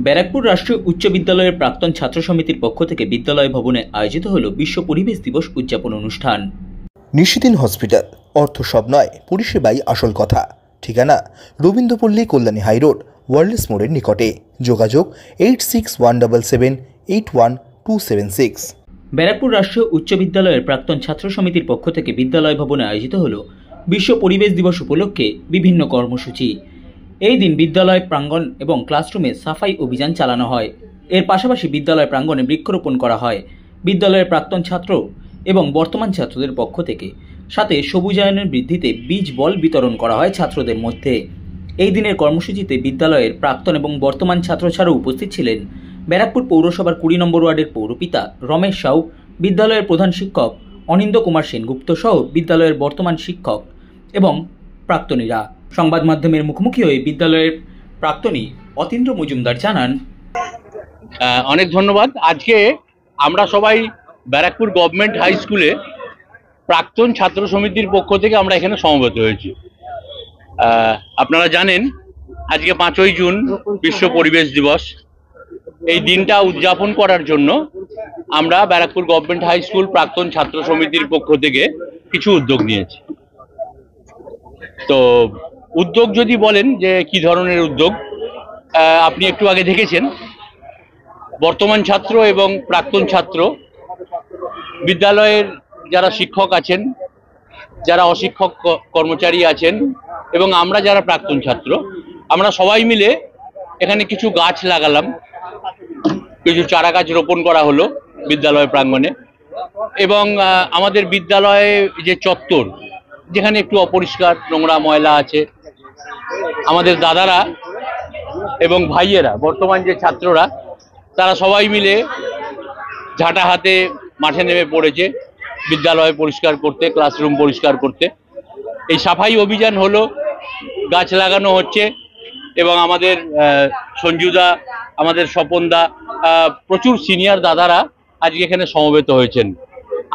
ব্যারাকপুর রাষ্ট্রীয় উচ্চ বিদ্যালয়ের প্রাক্তন ছাত্র সমিতির পক্ষ থেকে বিদ্যালয় ভবনে আয়োজিত হল বিশ্ব পরিবেশ দিবস উদযাপন অনুষ্ঠান। নিশিদিন হসপিটাল, অর্থ সব নয়, পরিষেবাই আসল কথা। ঠিকানা রবীন্দ্রপল্লী, কল্যাণী হাইরোড, ওয়ার্ল্ডস মোড়ের নিকটে। যোগাযোগ 8617781276। ব্যারাকপুর রাষ্ট্রীয় উচ্চ বিদ্যালয়ের প্রাক্তন ছাত্র সমিতির পক্ষ থেকে বিদ্যালয় ভবনে আয়োজিত হল বিশ্ব পরিবেশ দিবস উপলক্ষে বিভিন্ন কর্মসূচি। এই দিন বিদ্যালয় প্রাঙ্গণ এবং ক্লাসরুমে সাফাই অভিযান চালানো হয়। এর পাশাপাশি বিদ্যালয় প্রাঙ্গণে বৃক্ষরোপণ করা হয় বিদ্যালয়ের প্রাক্তন ছাত্র এবং বর্তমান ছাত্রদের পক্ষ থেকে। সাথে সবুজায়নের বৃদ্ধিতে বীজ বল বিতরণ করা হয় ছাত্রদের মধ্যে। এই দিনের কর্মসূচিতে বিদ্যালয়ের প্রাক্তন এবং বর্তমান ছাত্র ছাড়াও উপস্থিত ছিলেন ব্যারাকপুর পৌরসভার 20 নম্বর ওয়ার্ডের পৌরপিতা রমেশ সাউ, বিদ্যালয়ের প্রধান শিক্ষক অনিন্দ কুমার সেনগুপ্ত সহ বিদ্যালয়ের বর্তমান শিক্ষক এবং প্রাক্তনীরা। সংবাদ মাধ্যমের মুখোমুখি হয়ে বিদ্যালয়ের প্রাক্তনী অতীন্দ্র মজুমদার জানান, অনেক ধন্যবাদ। আজকে আমরা সবাই ব্যারাকপুর গভর্নমেন্ট হাই স্কুলে প্রাক্তন ছাত্র সমিতির পক্ষ থেকে আমরা এখানে সমবেত হয়েছি। আপনারা জানেন আজকে 5ই জুন বিশ্ব পরিবেশ দিবস। এই দিনটা উদযাপন করার জন্য আমরা ব্যারাকপুর গভর্নমেন্ট হাই স্কুল প্রাক্তন ছাত্র সমিতির পক্ষ থেকে কিছু উদ্যোগ নিয়েছি। তো উদ্যোগ যদি বলেন যে কি ধরনের উদ্যোগ, আপনি একটু আগে দেখেছেন বর্তমান ছাত্র এবং প্রাক্তন ছাত্র, বিদ্যালয়ের যারা শিক্ষক আছেন, যারা অশিক্ষক কর্মচারী আছেন এবং আমরা যারা প্রাক্তন ছাত্র, আমরা সবাই মিলে এখানে কিছু গাছ লাগালাম, কিছু চারা গাছ রোপণ করা হলো বিদ্যালয় প্রাঙ্গণে। এবং আমাদের বিদ্যালয়ে যে চত্বর, যেখানে একটু অপরিষ্কার নোংরা ময়লা আছে, আমাদের দাদারা এবং ভাইয়েরা, বর্তমান যে ছাত্ররা, তারা সবাই মিলে ঝাঁটা হাতে মাঠে নেমে পড়েছে বিদ্যালয় পরিষ্কার করতে, ক্লাসরুম পরিষ্কার করতে। এই সাফাই অভিযান হলো, গাছ লাগানো হচ্ছে এবং আমাদের সঞ্জুদা, আমাদের স্বপনদা, প্রচুর সিনিয়র দাদারা আজকে এখানে সমবেত হয়েছেন।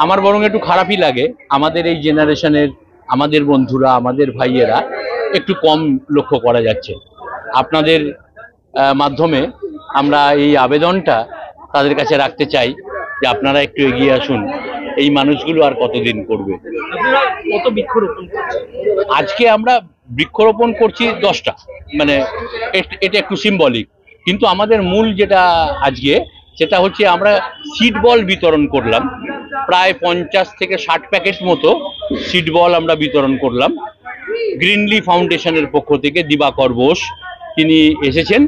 আমার বরং একটু খারাপই লাগে, আমাদের এই জেনারেশনের আমাদের বন্ধুরা, আমাদের ভাইয়েরা একটু কম লক্ষ্য করা যাচ্ছে। আপনাদের মাধ্যমে আমরা এই আবেদনটা তাদের কাছে রাখতে চাই যে আপনারা একটু এগিয়ে আসুন। এই মানুষগুলো আর কতদিন করবে? আজকে আমরা বৃক্ষরোপণ করছি 10টা, মানে এটা একটু সিম্বলিক, কিন্তু আমাদের মূল যেটা আজকে, সেটা হচ্ছে আমরা সিড বল বিতরণ করলাম। প্রায় 50 থেকে 60 প্যাকেট মতো সিড বল আমরা বিতরণ করলাম। গ্রিনলি ফাউন্ডেশনের পক্ষ থেকে দিবাকর বোস তিনি এসেছেন।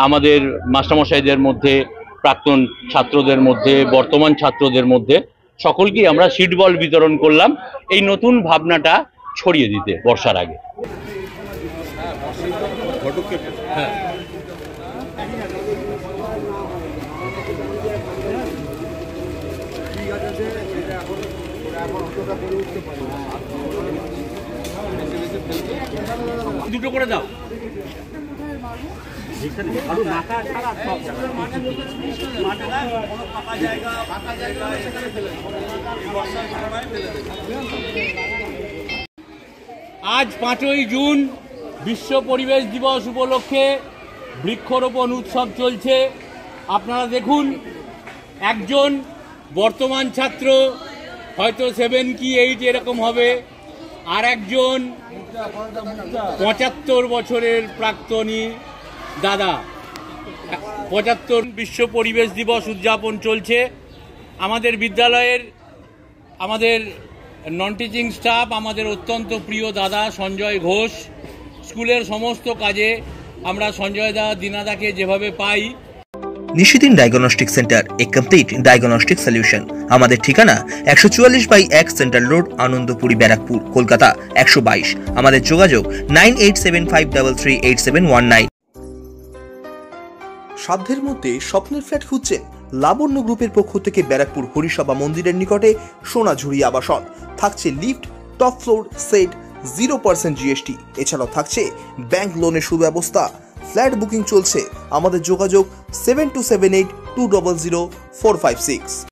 আমাদের মাস্টারমশাইদের মধ্যে, প্রাক্তন ছাত্রদের মধ্যে, বর্তমান ছাত্রদের মধ্যে সকলকেই আমরা সিড বল বিতরণ করলাম এই নতুন ভাবনাটা ছড়িয়ে দিতে বর্ষার আগে। দুটো করে দাও। আজ 5ই জুন বিশ্ব পরিবেশ দিবস উপলক্ষে বৃক্ষরোপণ উৎসব চলছে। আপনারা দেখুন, একজন বর্তমান ছাত্র, হয়তো 7 কি 8 এরকম হবে, আর একজন 75 বছরের প্রাক্তনী দাদা। 75 বিশ্ব পরিবেশ দিবস উদযাপন চলছে। আমাদের বিদ্যালয়ের, আমাদের নন টিচিং স্টাফ, আমাদের অত্যন্ত প্রিয় দাদা সঞ্জয় ঘোষ, স্কুলের সমস্ত কাজে আমরা সঞ্জয় দা, দিনাদাকে যেভাবে পাই। নিশিদিন ডায়াগনস্টিক সেন্টার, এ কমপ্লিট ডায়াগনস্টিক সলিউশন। আমাদের ঠিকানা 144/1 সেন্ট্রাল রোড, আনন্দপুরি, ব্যারাকপুর, কলকাতা 122। আমাদের যোগাযোগ 9875338719। সাধ্যের মধ্যে স্বপ্নের ফ্ল্যাট খুঁজছেন? লাবণ্য গ্রুপের পক্ষ থেকে ব্যারাকপুর হরিসভা মন্দিরের নিকটে সোনাঝুরি আবাসন। থাকছে lift, top floor, set, 0% GST। এছাড়াও থাকছে ব্যাংক লোনের সুব্যবস্থা। ফ্ল্যাট বুকিং চলছে। আমাদের যোগাযোগ 7278200456।